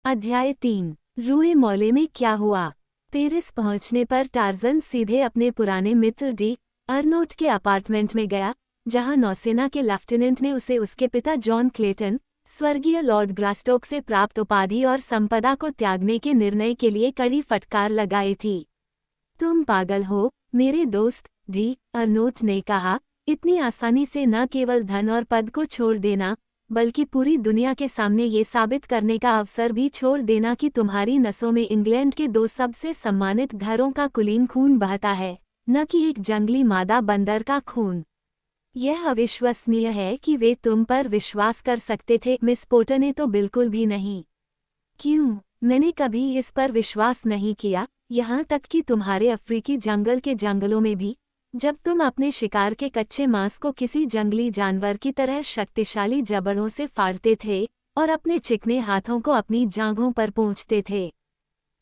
अध्याय 3। रूए मौले में क्या हुआ। पेरिस पहुंचने पर टार्जन सीधे अपने पुराने मित्र डी अर्नोट के अपार्टमेंट में गया, जहां नौसेना के लेफ्टिनेंट ने उसे उसके पिता जॉन क्लेटन, स्वर्गीय लॉर्ड ग्रास्टोक से प्राप्त उपाधि और संपदा को त्यागने के निर्णय के लिए कड़ी फटकार लगाई थी। तुम पागल हो, मेरे दोस्त, डी अर्नोट ने कहा। इतनी आसानी से न केवल धन और पद को छोड़ देना, बल्कि पूरी दुनिया के सामने ये साबित करने का अवसर भी छोड़ देना कि तुम्हारी नसों में इंग्लैंड के दो सबसे सम्मानित घरों का कुलीन खून बहता है, न कि एक जंगली मादा बंदर का खून। यह अविश्वसनीय है कि वे तुम पर विश्वास कर सकते थे। मिस पोटर ने तो बिल्कुल भी नहीं। क्यों? मैंने कभी इस पर विश्वास नहीं किया, यहाँ तक कि तुम्हारे अफ्रीकी जंगल के जंगलों में भी, जब तुम अपने शिकार के कच्चे मांस को किसी जंगली जानवर की तरह शक्तिशाली जबड़ों से फाड़ते थे और अपने चिकने हाथों को अपनी जांघों पर पोंछते थे।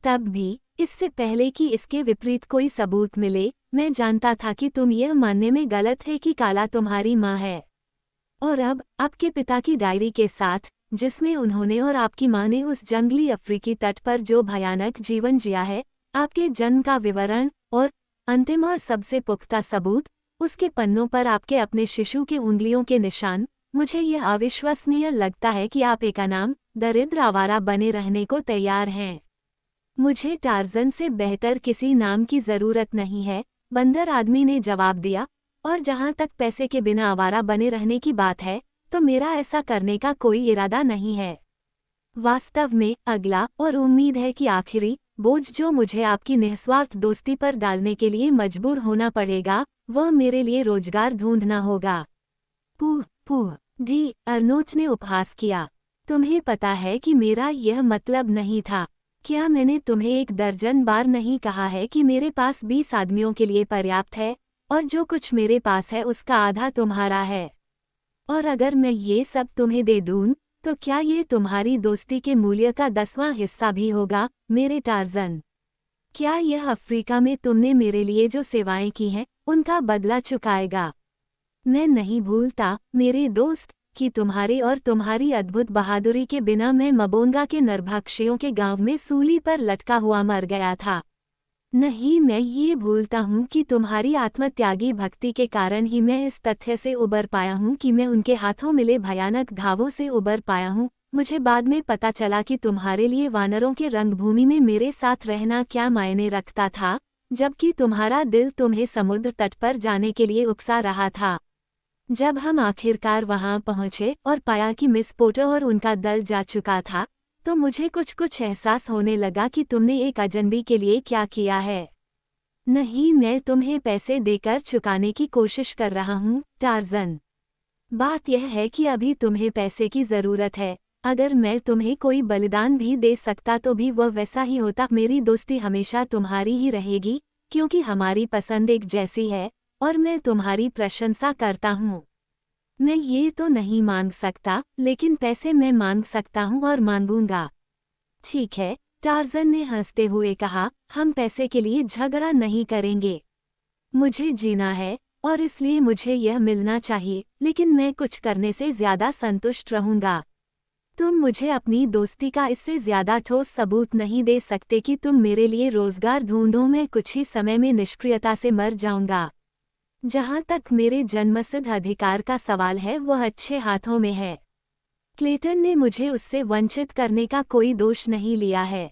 तब भी, इससे पहले कि इसके विपरीत कोई सबूत मिले, मैं जानता था कि तुम यह मानने में गलत है कि काला तुम्हारी माँ है। और अब, आपके पिता की डायरी के साथ, जिसमें उन्होंने और आपकी माँ ने उस जंगली अफ्रीकी तट पर जो भयानक जीवन जिया है, आपके जन्म का विवरण और अंतिम और सबसे पुख्ता सबूत, उसके पन्नों पर आपके अपने शिशु के उंगलियों के निशान, मुझे यह अविश्वसनीय लगता है कि आप एक अनाम, दरिद्र आवारा बने रहने को तैयार हैं। मुझे टार्जन से बेहतर किसी नाम की जरूरत नहीं है, बंदर आदमी ने जवाब दिया, और जहां तक पैसे के बिना आवारा बने रहने की बात है, तो मेरा ऐसा करने का कोई इरादा नहीं है। वास्तव में, अगला और उम्मीद है कि आखिरी बोझ जो मुझे आपकी निस्वार्थ दोस्ती पर डालने के लिए मजबूर होना पड़ेगा, वह मेरे लिए रोजगार ढूंढना होगा। पूह पूह, डी अर्नोट ने उपहास किया। तुम्हें पता है कि मेरा यह मतलब नहीं था। क्या मैंने तुम्हें 1 दर्जन बार नहीं कहा है कि मेरे पास 20 आदमियों के लिए पर्याप्त है, और जो कुछ मेरे पास है उसका आधा तुम्हारा है। और अगर मैं ये सब तुम्हें दे दूं, तो क्या ये तुम्हारी दोस्ती के मूल्य का 10वां हिस्सा भी होगा, मेरे टार्जन? क्या यह अफ्रीका में तुमने मेरे लिए जो सेवाएं की हैं, उनका बदला चुकाएगा? मैं नहीं भूलता, मेरे दोस्त, कि तुम्हारे और तुम्हारी अद्भुत बहादुरी के बिना मैं मबोंगा के नरभक्षियों के गांव में सूली पर लटका हुआ मर गया था। नहीं, मैं ये भूलता हूँ कि तुम्हारी आत्मत्यागी भक्ति के कारण ही मैं इस तथ्य से उबर पाया हूँ कि मैं उनके हाथों मिले भयानक घावों से उबर पाया हूँ। मुझे बाद में पता चला कि तुम्हारे लिए वानरों के रंगभूमि में मेरे साथ रहना क्या मायने रखता था, जबकि तुम्हारा दिल तुम्हें समुद्र तट पर जाने के लिए उकसा रहा था। जब हम आखिरकार वहां पहुंचे और पाया कि मिस पोटर और उनका दल जा चुका था, तो मुझे कुछ एहसास होने लगा कि तुमने एक अजनबी के लिए क्या किया है। नहीं, मैं तुम्हें पैसे देकर चुकाने की कोशिश कर रहा हूँ, टार्जन। बात यह है कि अभी तुम्हें पैसे की ज़रूरत है। अगर मैं तुम्हें कोई बलिदान भी दे सकता तो भी वह वैसा ही होता। मेरी दोस्ती हमेशा तुम्हारी ही रहेगी, क्योंकि हमारी पसंद एक जैसी है, और मैं तुम्हारी प्रशंसा करता हूँ। मैं ये तो नहीं मांग सकता, लेकिन पैसे मैं मांग सकता हूँ और मांगूंगा। ठीक है, टार्जन ने हंसते हुए कहा, हम पैसे के लिए झगड़ा नहीं करेंगे। मुझे जीना है, और इसलिए मुझे यह मिलना चाहिए, लेकिन मैं कुछ करने से ज्यादा संतुष्ट रहूंगा। तुम मुझे अपनी दोस्ती का इससे ज्यादा ठोस सबूत नहीं दे सकते कि तुम मेरे लिए रोजगार ढूंढो। मैं कुछ ही समय में निष्क्रियता से मर जाऊंगा। जहां तक मेरे जन्मसिद्ध अधिकार का सवाल है, वह अच्छे हाथों में है। क्लेटन ने मुझे उससे वंचित करने का कोई दोष नहीं लिया है।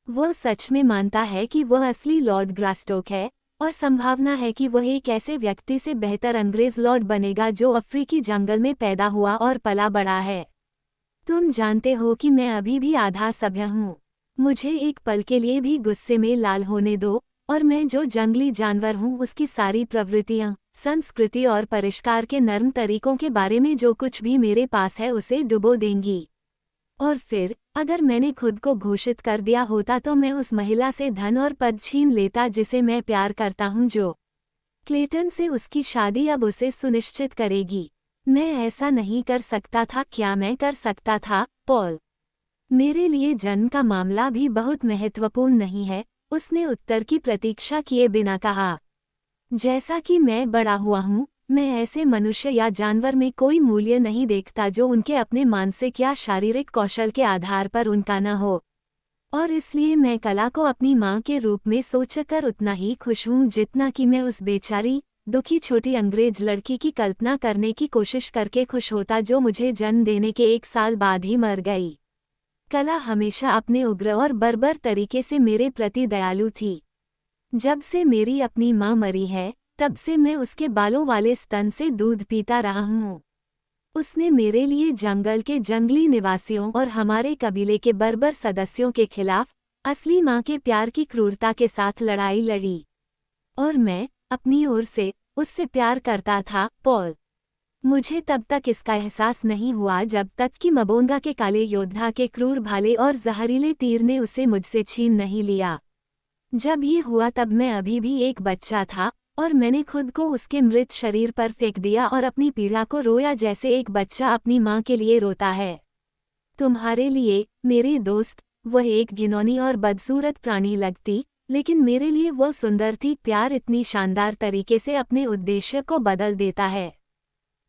वह सच में मानता है कि वह असली लॉर्ड ग्रास्टोक है, और संभावना है कि वह एक ऐसे व्यक्ति से बेहतर अंग्रेज लॉर्ड बनेगा जो अफ्रीकी जंगल में पैदा हुआ और पला बड़ा है। तुम जानते हो कि मैं अभी भी आधा सभ्य हूँ। मुझे एक पल के लिए भी गुस्से में लाल होने दो, और मैं जो जंगली जानवर हूँ उसकी सारी प्रवृत्तियाँ, संस्कृति और परिष्कार के नर्म तरीकों के बारे में जो कुछ भी मेरे पास है उसे डुबो देंगी। और फिर, अगर मैंने खुद को घोषित कर दिया होता तो मैं उस महिला से धन और पद छीन लेता जिसे मैं प्यार करता हूँ, जो क्लेटन से उसकी शादी अब उसे सुनिश्चित करेगी। मैं ऐसा नहीं कर सकता था। क्या मैं कर सकता था, पॉल? मेरे लिए जन्म का मामला भी बहुत महत्वपूर्ण नहीं है, उसने उत्तर की प्रतीक्षा किए बिना कहा। जैसा कि मैं बड़ा हुआ हूँ, मैं ऐसे मनुष्य या जानवर में कोई मूल्य नहीं देखता जो उनके अपने मानसिक या शारीरिक कौशल के आधार पर उनका न हो। और इसलिए मैं कला को अपनी माँ के रूप में सोचकर उतना ही खुश हूँ जितना कि मैं उस बेचारी, दुखी छोटी अंग्रेज लड़की की कल्पना करने की कोशिश करके खुश होता जो मुझे जन्म देने के 1 साल बाद ही मर गई। कला हमेशा अपने उग्र और बर्बर तरीके से मेरे प्रति दयालु थी। जब से मेरी अपनी माँ मरी है, तब से मैं उसके बालों वाले स्तन से दूध पीता रहा हूँ। उसने मेरे लिए जंगल के जंगली निवासियों और हमारे कबीले के बर्बर सदस्यों के खिलाफ असली माँ के प्यार की क्रूरता के साथ लड़ाई लड़ी। और मैं, अपनी ओर से, उससे प्यार करता था, पॉल। मुझे तब तक इसका एहसास नहीं हुआ जब तक कि मबोंगा के काले योद्धा के क्रूर भाले और जहरीले तीर ने उसे मुझसे छीन नहीं लिया। जब ये हुआ तब मैं अभी भी एक बच्चा था, और मैंने खुद को उसके मृत शरीर पर फेंक दिया और अपनी पीड़ा को रोया जैसे एक बच्चा अपनी माँ के लिए रोता है। तुम्हारे लिए, मेरे दोस्त, वह एक घिनौनी और बदसूरत प्राणी लगती, लेकिन मेरे लिए वह सुंदर थी। प्यार इतनी शानदार तरीके से अपने उद्देश्य को बदल देता है।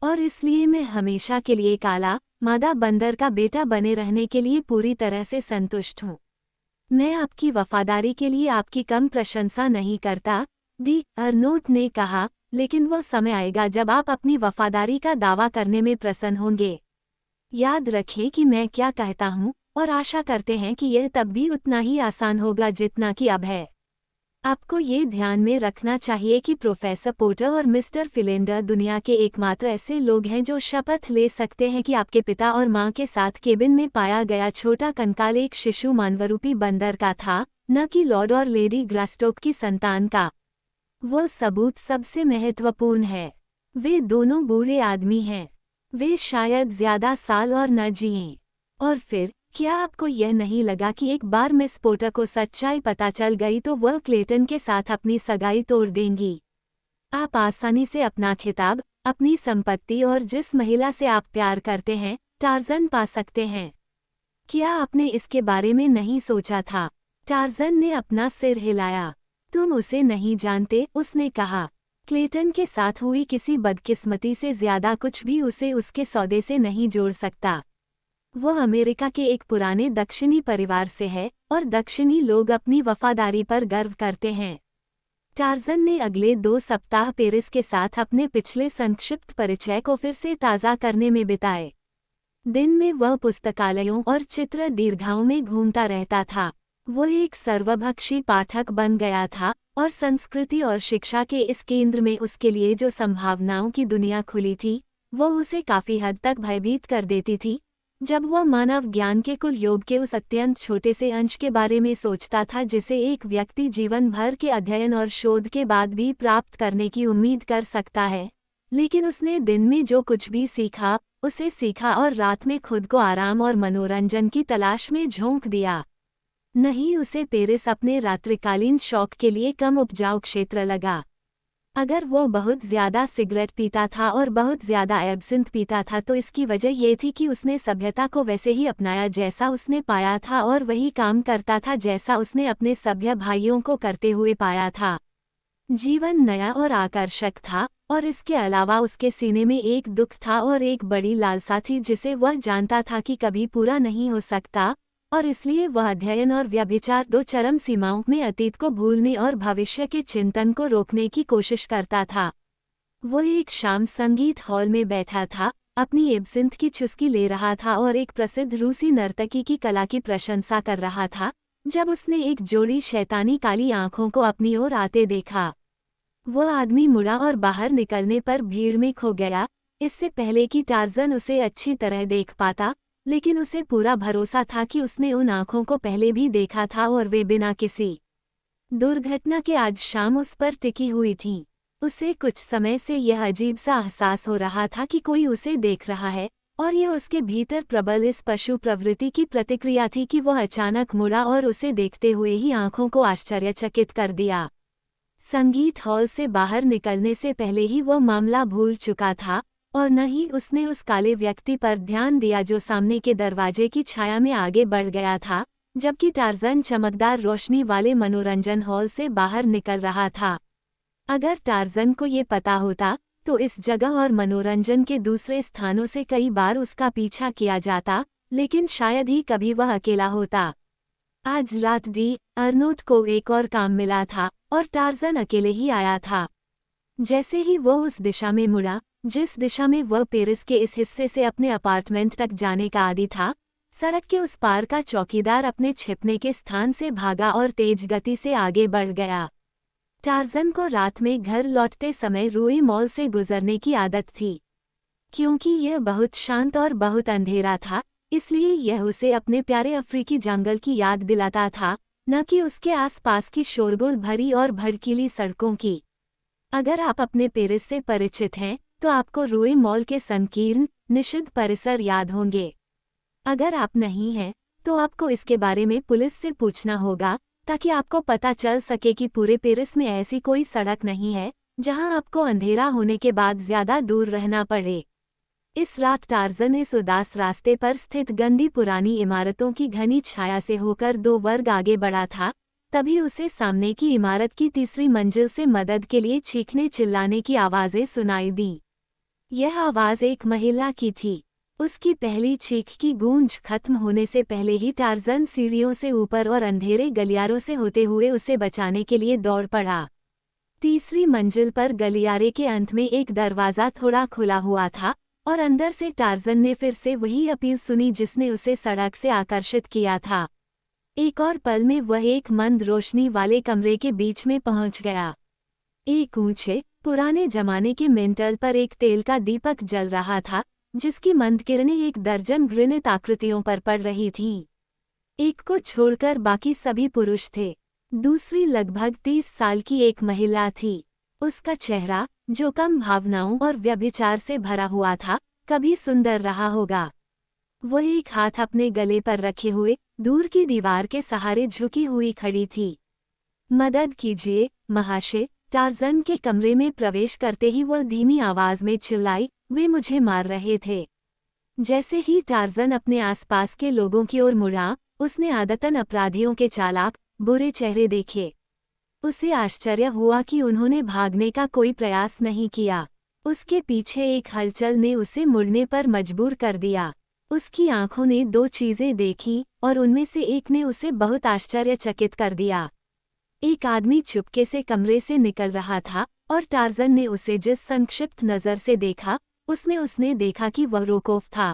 और इसलिए मैं हमेशा के लिए काला, मादा बंदर का बेटा बने रहने के लिए पूरी तरह से संतुष्ट हूँ। मैं आपकी वफादारी के लिए आपकी कम प्रशंसा नहीं करता, दी अर्नोट ने कहा, लेकिन वो समय आएगा जब आप अपनी वफादारी का दावा करने में प्रसन्न होंगे। याद रखें कि मैं क्या कहता हूँ, और आशा करते हैं कि यह तब भी उतना ही आसान होगा जितना कि अब है। आपको ये ध्यान में रखना चाहिए कि प्रोफेसर पोर्टर और मिस्टर फिलेंडर दुनिया के एकमात्र ऐसे लोग हैं जो शपथ ले सकते हैं कि आपके पिता और माँ के साथ केबिन में पाया गया छोटा कंकाल एक शिशु मानवरूपी बंदर का था, न कि लॉर्ड और लेडी ग्रास्टोक की संतान का। वो सबूत सबसे महत्वपूर्ण है। वे दोनों बूढ़े आदमी हैं। वे शायद ज्यादा साल और न जिएं। और फिर, क्या आपको यह नहीं लगा कि एक बार मिस पोर्टर को सच्चाई पता चल गई तो वह क्लेटन के साथ अपनी सगाई तोड़ देंगी? आप आसानी से अपना खिताब, अपनी संपत्ति और जिस महिला से आप प्यार करते हैं, टार्जन पा सकते हैं। क्या आपने इसके बारे में नहीं सोचा था? टार्जन ने अपना सिर हिलाया। तुम उसे नहीं जानते, उसने कहा। क्लेटन के साथ हुई किसी बदकिस्मती से ज्यादा कुछ भी उसे उसके सौदे से नहीं जोड़ सकता। वह अमेरिका के एक पुराने दक्षिणी परिवार से है, और दक्षिणी लोग अपनी वफादारी पर गर्व करते हैं। टार्जन ने अगले 2 सप्ताह पेरिस के साथ अपने पिछले संक्षिप्त परिचय को फिर से ताज़ा करने में बिताए। दिन में वह पुस्तकालयों और चित्र दीर्घाओं में घूमता रहता था। वह एक सर्वभक्षी पाठक बन गया था, और संस्कृति और शिक्षा के इस केंद्र में उसके लिए जो संभावनाओं की दुनिया खुली थी, वह उसे काफी हद तक भयभीत कर देती थी। जब वह मानव ज्ञान के कुल योग के उस अत्यंत छोटे से अंश के बारे में सोचता था जिसे एक व्यक्ति जीवन भर के अध्ययन और शोध के बाद भी प्राप्त करने की उम्मीद कर सकता है, लेकिन उसने दिन में जो कुछ भी सीखा, उसे सीखा और रात में खुद को आराम और मनोरंजन की तलाश में झोंक दिया। नहीं, उसे पेरिस अपने रात्रिकालीन शौक के लिए कम उपजाऊ क्षेत्र लगा। अगर वो बहुत ज्यादा सिगरेट पीता था और बहुत ज्यादा एब्सिंथ पीता था तो इसकी वजह ये थी कि उसने सभ्यता को वैसे ही अपनाया जैसा उसने पाया था, और वही काम करता था जैसा उसने अपने सभ्य भाइयों को करते हुए पाया था। जीवन नया और आकर्षक था, और इसके अलावा उसके सीने में एक दुख था और एक बड़ी लालसा थी जिसे वह जानता था कि कभी पूरा नहीं हो सकता, और इसलिए वह अध्ययन और व्यभिचार, 2 चरम सीमाओं में अतीत को भूलने और भविष्य के चिंतन को रोकने की कोशिश करता था। वो एक शाम संगीत हॉल में बैठा था, अपनी एब्सिंथ की चुस्की ले रहा था और एक प्रसिद्ध रूसी नर्तकी की कला की प्रशंसा कर रहा था, जब उसने एक जोड़ी शैतानी काली आंखों को अपनी ओर आते देखा। वह आदमी मुड़ा और बाहर निकलने पर भीड़ में खो गया, इससे पहले कि टार्जन उसे अच्छी तरह देख पाता, लेकिन उसे पूरा भरोसा था कि उसने उन आंखों को पहले भी देखा था और वे बिना किसी दुर्घटना के आज शाम उस पर टिकी हुई थीं। उसे कुछ समय से यह अजीब सा एहसास हो रहा था कि कोई उसे देख रहा है, और यह उसके भीतर प्रबल इस पशु प्रवृत्ति की प्रतिक्रिया थी कि वह अचानक मुड़ा और उसे देखते हुए ही आंखों को आश्चर्यचकित कर दिया। संगीत हॉल से बाहर निकलने से पहले ही वह मामला भूल चुका था, और न ही उसने उस काले व्यक्ति पर ध्यान दिया जो सामने के दरवाजे की छाया में आगे बढ़ गया था, जबकि टार्जन चमकदार रोशनी वाले मनोरंजन हॉल से बाहर निकल रहा था। अगर टार्जन को ये पता होता तो इस जगह और मनोरंजन के दूसरे स्थानों से कई बार उसका पीछा किया जाता, लेकिन शायद ही कभी वह अकेला होता। आज रात डी अर्नोट को एक और काम मिला था और टार्ज़न अकेले ही आया था। जैसे ही वो उस दिशा में मुड़ा, जिस दिशा में वह पेरिस के इस हिस्से से अपने अपार्टमेंट तक जाने का आदी था, सड़क के उस पार का चौकीदार अपने छिपने के स्थान से भागा और तेज गति से आगे बढ़ गया। टार्ज़न को रात में घर लौटते समय रूई मॉल से गुजरने की आदत थी। क्योंकि यह बहुत शांत और बहुत अंधेरा था, इसलिए यह उसे अपने प्यारे अफ्रीकी जंगल की याद दिलाता था, न कि उसके आसपास की शोरगुल भरी और भड़कीली सड़कों की। अगर आप अपने पेरिस से परिचित हैं, तो आपको रूई मॉल के संकीर्ण, निषिद्ध परिसर याद होंगे। अगर आप नहीं हैं, तो आपको इसके बारे में पुलिस से पूछना होगा, ताकि आपको पता चल सके कि पूरे पेरिस में ऐसी कोई सड़क नहीं है जहां आपको अंधेरा होने के बाद ज्यादा दूर रहना पड़े। इस रात टार्ज़न इस उदास रास्ते पर स्थित गंदी पुरानी इमारतों की घनी छाया से होकर 2 वर्ग आगे बढ़ा था, तभी उसे सामने की इमारत की तीसरी मंजिल से मदद के लिए चीखने चिल्लाने की आवाज़ें सुनाई दी। यह आवाज़ एक महिला की थी। उसकी पहली चीख की गूंज खत्म होने से पहले ही टार्ज़न सीढ़ियों से ऊपर और अंधेरे गलियारों से होते हुए उसे बचाने के लिए दौड़ पड़ा। तीसरी मंजिल पर गलियारे के अंत में एक दरवाज़ा थोड़ा खुला हुआ था और अंदर से टार्ज़न ने फिर से वही अपील सुनी जिसने उसे सड़क से आकर्षित किया था। एक और पल में वह एक मंद रोशनी वाले कमरे के बीच में पहुंच गया। एक ऊंचे, पुराने जमाने के मेंटल पर एक तेल का दीपक जल रहा था, जिसकी मंद किरणें 1 दर्जन घृणित आकृतियों पर पड़ रही थीं। एक को छोड़कर बाकी सभी पुरुष थे। दूसरी लगभग 30 साल की एक महिला थी। उसका चेहरा, जो कम भावनाओं और व्यभिचार से भरा हुआ था, कभी सुंदर रहा होगा। वह एक हाथ अपने गले पर रखे हुए, दूर की दीवार के सहारे झुकी हुई खड़ी थी। मदद कीजिए, महाशय, टार्ज़न के कमरे में प्रवेश करते ही वह धीमी आवाज में चिल्लाई, वे मुझे मार रहे थे। जैसे ही टार्ज़न अपने आसपास के लोगों की ओर मुड़ा, उसने आदतन अपराधियों के चालाक, बुरे चेहरे देखे। उसे आश्चर्य हुआ कि उन्होंने भागने का कोई प्रयास नहीं किया। उसके पीछे एक हलचल ने उसे मुड़ने पर मजबूर कर दिया। उसकी आंखों ने 2 चीजें देखीं और उनमें से एक ने उसे बहुत आश्चर्यचकित कर दिया। एक आदमी चुपके से कमरे से निकल रहा था और टार्ज़न ने उसे जिस संक्षिप्त नज़र से देखा, उसमें उसने देखा कि वह रोकोफ था।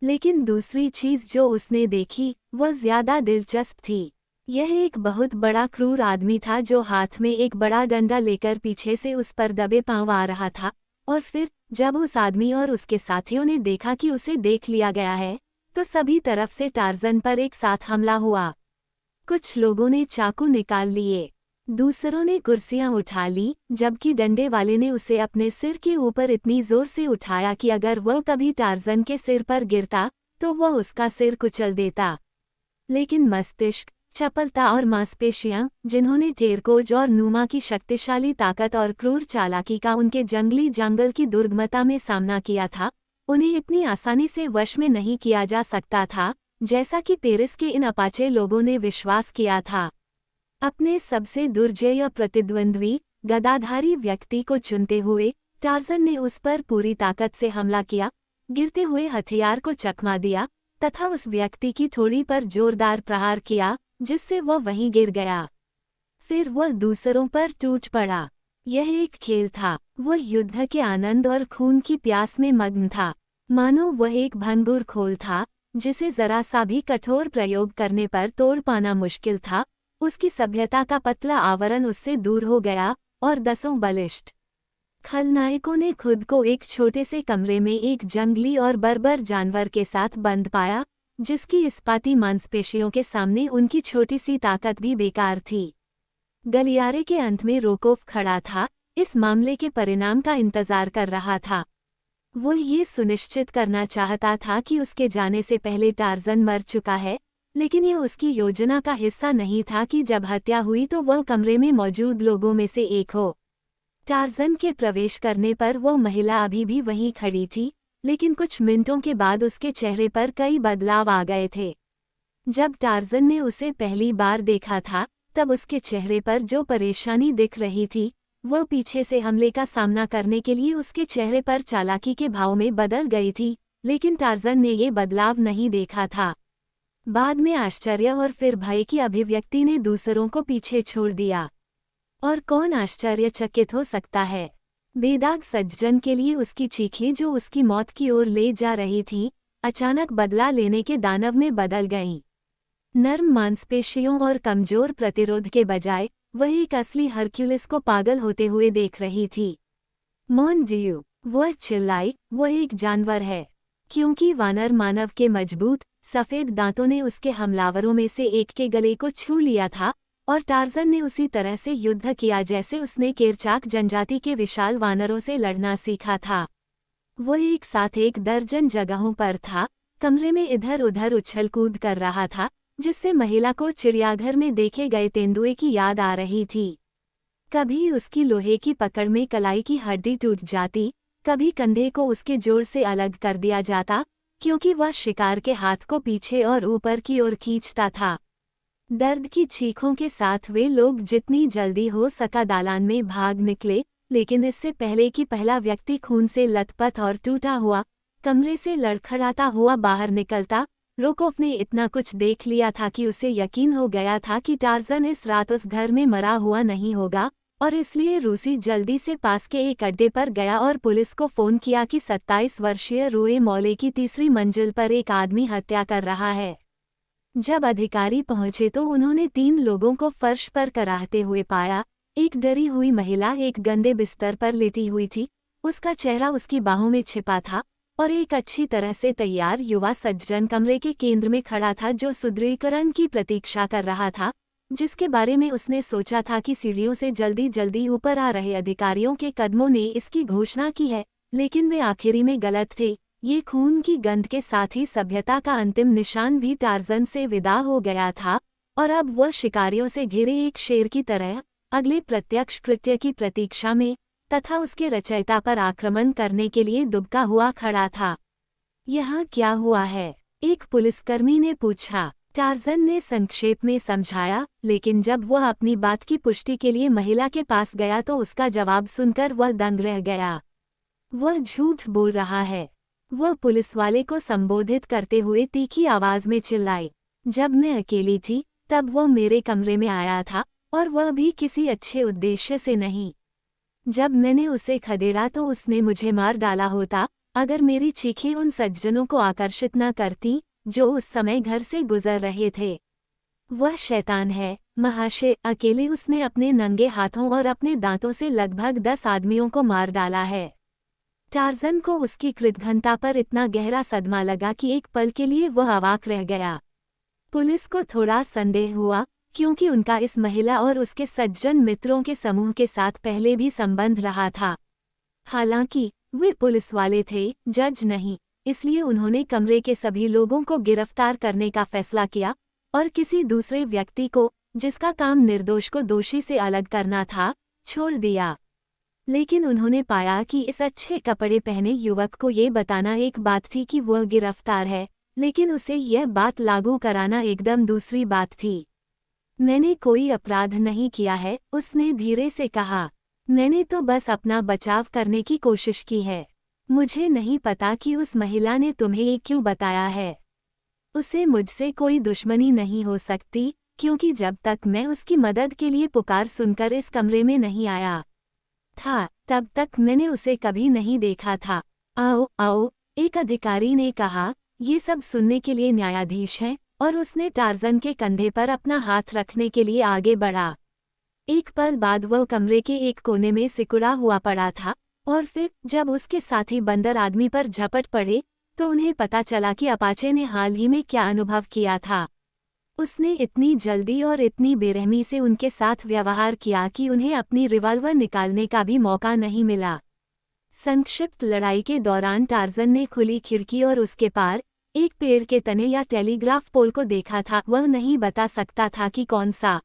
लेकिन दूसरी चीज जो उसने देखी, वह ज्यादा दिलचस्प थी। यह एक बहुत बड़ा क्रूर आदमी था जो हाथ में एक बड़ा डंडा लेकर पीछे से उस पर दबे पांव आ रहा था। और फिर जब उस आदमी और उसके साथियों ने देखा कि उसे देख लिया गया है, तो सभी तरफ से टार्ज़न पर एक साथ हमला हुआ। कुछ लोगों ने चाकू निकाल लिए, दूसरों ने कुर्सियां उठा ली, जबकि डंडे वाले ने उसे अपने सिर के ऊपर इतनी जोर से उठाया कि अगर वह कभी टार्ज़न के सिर पर गिरता, तो वह उसका सिर कुचल देता। लेकिन मस्तिष्क, चपलता और मांसपेशियां, जिन्होंने टेरकोज और नुमा की शक्तिशाली ताकत और क्रूर चालाकी का उनके जंगली जंगल की दुर्गमता में सामना किया था, उन्हें इतनी आसानी से वश में नहीं किया जा सकता था, जैसा कि पेरिस के इन अपाचे लोगों ने विश्वास किया था। अपने सबसे दुर्जय प्रतिद्वंद्वी, गदाधारी व्यक्ति को चुनते हुए, टार्ज़न ने उस पर पूरी ताकत से हमला किया, गिरते हुए हथियार को चकमा दिया तथा उस व्यक्ति की ठोड़ी पर जोरदार प्रहार किया, जिससे वह वहीं गिर गया। फिर वह दूसरों पर टूट पड़ा। यह एक खेल था। वह युद्ध के आनंद और खून की प्यास में मग्न था, मानो वह एक भंगुर खोल था, जिसे जरा सा भी कठोर प्रयोग करने पर तोड़ पाना मुश्किल था। उसकी सभ्यता का पतला आवरण उससे दूर हो गया और 10 बलिष्ठ खलनायकों ने खुद को एक छोटे से कमरे में एक जंगली और बर्बर जानवर के साथ बंद पाया, जिसकी इस्पाती मांसपेशियों के सामने उनकी छोटी सी ताकत भी बेकार थी। गलियारे के अंत में रोकोफ खड़ा था, इस मामले के परिणाम का इंतजार कर रहा था। वो ये सुनिश्चित करना चाहता था कि उसके जाने से पहले टार्ज़न मर चुका है, लेकिन यह उसकी योजना का हिस्सा नहीं था कि जब हत्या हुई तो वह कमरे में मौजूद लोगों में से एक हो। टार्ज़न के प्रवेश करने पर वह महिला अभी भी वहीं खड़ी थी, लेकिन कुछ मिनटों के बाद उसके चेहरे पर कई बदलाव आ गए थे। जब टार्ज़न ने उसे पहली बार देखा था, तब उसके चेहरे पर जो परेशानी दिख रही थी, वह पीछे से हमले का सामना करने के लिए उसके चेहरे पर चालाकी के भाव में बदल गई थी, लेकिन टार्ज़न ने ये बदलाव नहीं देखा था। बाद में आश्चर्य और फिर भय की अभिव्यक्ति ने दूसरों को पीछे छोड़ दिया। और कौन आश्चर्यचकित हो सकता है? बेदाग सज्जन के लिए उसकी चीखें जो उसकी मौत की ओर ले जा रही थीं, अचानक बदला लेने के दानव में बदल गईं। नर्म मांसपेशियों और कमजोर प्रतिरोध के बजाय वह एक असली हरक्यूलिस को पागल होते हुए देख रही थी। मॉन डियू, वह चिल्लाई, वह एक जानवर है। क्योंकि वानर मानव के मजबूत सफेद दांतों ने उसके हमलावरों में से एक के गले को छू लिया था, और टार्ज़न ने उसी तरह से युद्ध किया जैसे उसने केरचाक जनजाति के विशाल वानरों से लड़ना सीखा था। वह एक साथ 1 दर्जन जगहों पर था, कमरे में इधर उधर उछल कूद कर रहा था, जिससे महिला को चिड़ियाघर में देखे गए तेंदुए की याद आ रही थी। कभी उसकी लोहे की पकड़ में कलाई की हड्डी टूट जाती, कभी कंधे को उसके जोर से अलग कर दिया जाता, क्योंकि वह शिकार के हाथ को पीछे और ऊपर की ओर खींचता था। दर्द की चीखों के साथ वे लोग जितनी जल्दी हो सका दालान में भाग निकले, लेकिन इससे पहले कि पहला व्यक्ति खून से लथपथ और टूटा हुआ कमरे से लड़खड़ाता हुआ बाहर निकलता, रोकोफ ने इतना कुछ देख लिया था कि उसे यकीन हो गया था कि टार्ज़न इस रात उस घर में मरा हुआ नहीं होगा, और इसलिए रूसी जल्दी से पास के एक अड्डे पर गया और पुलिस को फ़ोन किया कि 27 वर्षीय रूए मौले की तीसरी मंजिल पर एक आदमी हत्या कर रहा है। जब अधिकारी पहुंचे तो उन्होंने 3 लोगों को फर्श पर कराहते हुए पाया। एक डरी हुई महिला एक गंदे बिस्तर पर लेटी हुई थी, उसका चेहरा उसकी बाहों में छिपा था, और एक अच्छी तरह से तैयार युवा सज्जन कमरे के केंद्र में खड़ा था जो सुदृढ़ीकरण की प्रतीक्षा कर रहा था, जिसके बारे में उसने सोचा था कि सीढ़ियों से जल्दी जल्दी ऊपर आ रहे अधिकारियों के कदमों ने इसकी घोषणा की है, लेकिन वे आखिरी में गलत थे। ये खून की गंध के साथ ही सभ्यता का अंतिम निशान भी टार्ज़न से विदा हो गया था, और अब वह शिकारियों से घिरे एक शेर की तरह अगले प्रत्यक्ष कृत्य की प्रतीक्षा में तथा उसके रचयिता पर आक्रमण करने के लिए दुबका हुआ खड़ा था। यहाँ क्या हुआ है? एक पुलिसकर्मी ने पूछा। टार्ज़न ने संक्षेप में समझाया, लेकिन जब वह अपनी बात की पुष्टि के लिए महिला के पास गया तो उसका जवाब सुनकर वह दंग रह गया। वह झूठ बोल रहा है, वह पुलिस वाले को संबोधित करते हुए तीखी आवाज में चिल्लाई। जब मैं अकेली थी तब वह मेरे कमरे में आया था, और वह भी किसी अच्छे उद्देश्य से नहीं। जब मैंने उसे खदेड़ा तो उसने मुझे मार डाला होता, अगर मेरी चीखें उन सज्जनों को आकर्षित न करती जो उस समय घर से गुजर रहे थे। वह शैतान है महाशय, अकेले उसने अपने नंगे हाथों और अपने दांतों से लगभग 10 आदमियों को मार डाला है। टार्ज़न को उसकी कृतघ्नता पर इतना गहरा सदमा लगा कि एक पल के लिए वह अवाक रह गया। पुलिस को थोड़ा संदेह हुआ, क्योंकि उनका इस महिला और उसके सज्जन मित्रों के समूह के साथ पहले भी संबंध रहा था। हालांकि वे पुलिस वाले थे, जज नहीं, इसलिए उन्होंने कमरे के सभी लोगों को गिरफ्तार करने का फैसला किया और किसी दूसरे व्यक्ति को, जिसका काम निर्दोष को दोषी से अलग करना था, छोड़ दिया। लेकिन उन्होंने पाया कि इस अच्छे कपड़े पहने युवक को ये बताना एक बात थी कि वह गिरफ्तार है, लेकिन उसे यह बात लागू कराना एकदम दूसरी बात थी। मैंने कोई अपराध नहीं किया है, उसने धीरे से कहा। मैंने तो बस अपना बचाव करने की कोशिश की है। मुझे नहीं पता कि उस महिला ने तुम्हें ये क्यों बताया है। उसे मुझसे कोई दुश्मनी नहीं हो सकती, क्योंकि जब तक मैं उसकी मदद के लिए पुकार सुनकर इस कमरे में नहीं आया था, तब तक मैंने उसे कभी नहीं देखा था। आओ आओ, एक अधिकारी ने कहा। ये सब सुनने के लिए न्यायाधीश हैं, और उसने टार्ज़न के कंधे पर अपना हाथ रखने के लिए आगे बढ़ा। एक पल बाद वह कमरे के एक कोने में सिकुड़ा हुआ पड़ा था, और फिर जब उसके साथी बंदर आदमी पर झपट पड़े तो उन्हें पता चला कि अपाचे ने हाल ही में क्या अनुभव किया था। उसने इतनी जल्दी और इतनी बेरहमी से उनके साथ व्यवहार किया कि उन्हें अपनी रिवॉल्वर निकालने का भी मौका नहीं मिला। संक्षिप्त लड़ाई के दौरान टार्ज़न ने खुली खिड़की और उसके पार एक पेड़ के तने या टेलीग्राफ पोल को देखा था, वह नहीं बता सकता था कि कौन सा।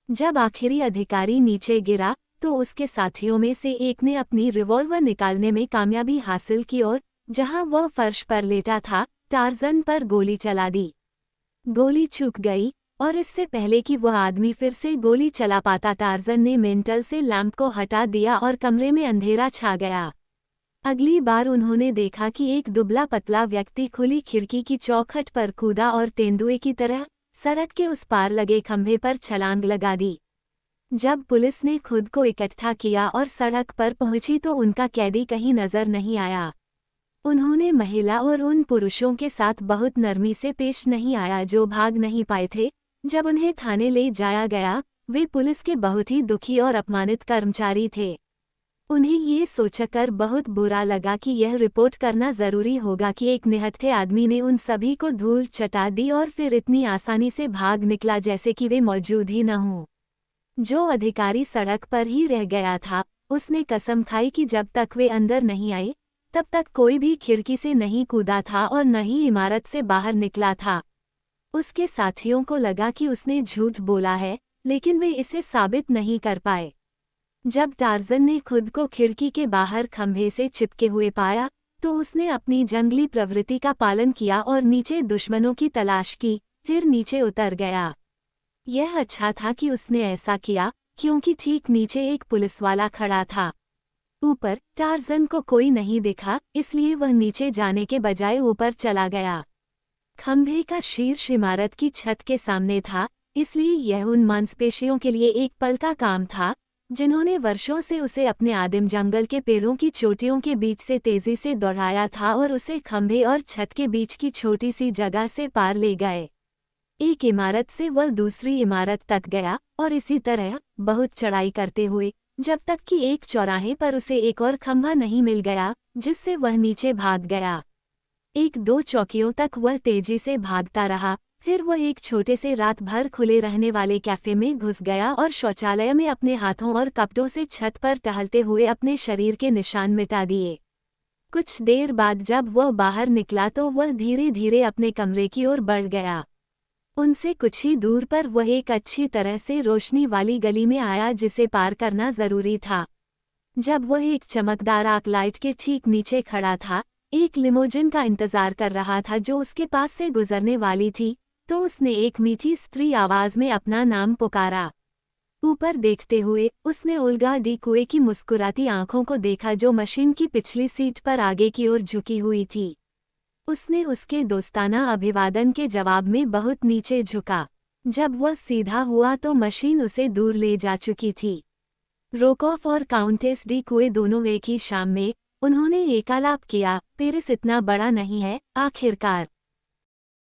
जब आखिरी अधिकारी नीचे गिरा तो उसके साथियों में से एक ने अपनी रिवॉल्वर निकालने में कामयाबी हासिल की और जहां वह फर्श पर लेटा था, टार्ज़न पर गोली चला दी। गोली चूक गई, और इससे पहले कि वह आदमी फिर से गोली चला पाता टार्जन ने मेंटल से लैंप को हटा दिया और कमरे में अंधेरा छा गया। अगली बार उन्होंने देखा कि एक दुबला पतला व्यक्ति खुली खिड़की की चौखट पर कूदा और तेंदुए की तरह सड़क के उस पार लगे खंभे पर छलांग लगा दी। जब पुलिस ने खुद को इकट्ठा किया और सड़क पर पहुंची तो उनका कैदी कहीं नजर नहीं आया। उन्होंने महिला और उन पुरुषों के साथ बहुत नरमी से पेश नहीं आया जो भाग नहीं पाए थे। जब उन्हें थाने ले जाया गया, वे पुलिस के बहुत ही दुखी और अपमानित कर्मचारी थे। उन्हें ये सोचकर बहुत बुरा लगा कि यह रिपोर्ट करना जरूरी होगा कि एक निहत्थे आदमी ने उन सभी को धूल चटा दी और फिर इतनी आसानी से भाग निकला जैसे कि वे मौजूद ही न हों। जो अधिकारी सड़क पर ही रह गया था, उसने कसम खाई कि जब तक वे अंदर नहीं आए तब तक कोई भी खिड़की से नहीं कूदा था और न ही इमारत से बाहर निकला था। उसके साथियों को लगा कि उसने झूठ बोला है, लेकिन वे इसे साबित नहीं कर पाए। जब टार्जन ने खुद को खिड़की के बाहर खंभे से चिपके हुए पाया तो उसने अपनी जंगली प्रवृत्ति का पालन किया और नीचे दुश्मनों की तलाश की, फिर नीचे उतर गया। यह अच्छा था कि उसने ऐसा किया, क्योंकि ठीक नीचे एक पुलिसवाला खड़ा था। ऊपर टार्जन को कोई नहीं दिखा, इसलिए वह नीचे जाने के बजाय ऊपर चला गया। खंभे का शीर्ष इमारत की छत के सामने था, इसलिए यह उन मांसपेशियों के लिए एक पल का काम था जिन्होंने वर्षों से उसे अपने आदिम जंगल के पेड़ों की चोटियों के बीच से तेजी से दौड़ाया था और उसे खंभे और छत के बीच की छोटी सी जगह से पार ले गए। एक इमारत से वह दूसरी इमारत तक गया और इसी तरह बहुत चढ़ाई करते हुए, जब तक कि एक चौराहे पर उसे एक और खंभा नहीं मिल गया जिससे वह नीचे भाग गया। एक दो चौकियों तक वह तेजी से भागता रहा, फिर वह एक छोटे से रात भर खुले रहने वाले कैफे में घुस गया और शौचालय में अपने हाथों और कपड़ों से छत पर टहलते हुए अपने शरीर के निशान मिटा दिए। कुछ देर बाद जब वह बाहर निकला तो वह धीरे धीरे अपने कमरे की ओर बढ़ गया। उनसे कुछ ही दूर पर वह एक अच्छी तरह से रोशनी वाली गली में आया जिसे पार करना जरूरी था। जब वह एक चमकदार आर्क लाइट के ठीक नीचे खड़ा था, एक लिमोजिन का इंतजार कर रहा था जो उसके पास से गुजरने वाली थी, तो उसने एक मीठी स्त्री आवाज में अपना नाम पुकारा। ऊपर देखते हुए उसने ओल्गा डी कुए की मुस्कुराती आंखों को देखा जो मशीन की पिछली सीट पर आगे की ओर झुकी हुई थी। उसने उसके दोस्ताना अभिवादन के जवाब में बहुत नीचे झुका। जब वह सीधा हुआ तो मशीन उसे दूर ले जा चुकी थी। रोकॉफ और काउंटेस डी कुए दोनों एक ही शाम में उन्होंने एकालाप किया, पेरिस इतना बड़ा नहीं है, आखिरकार।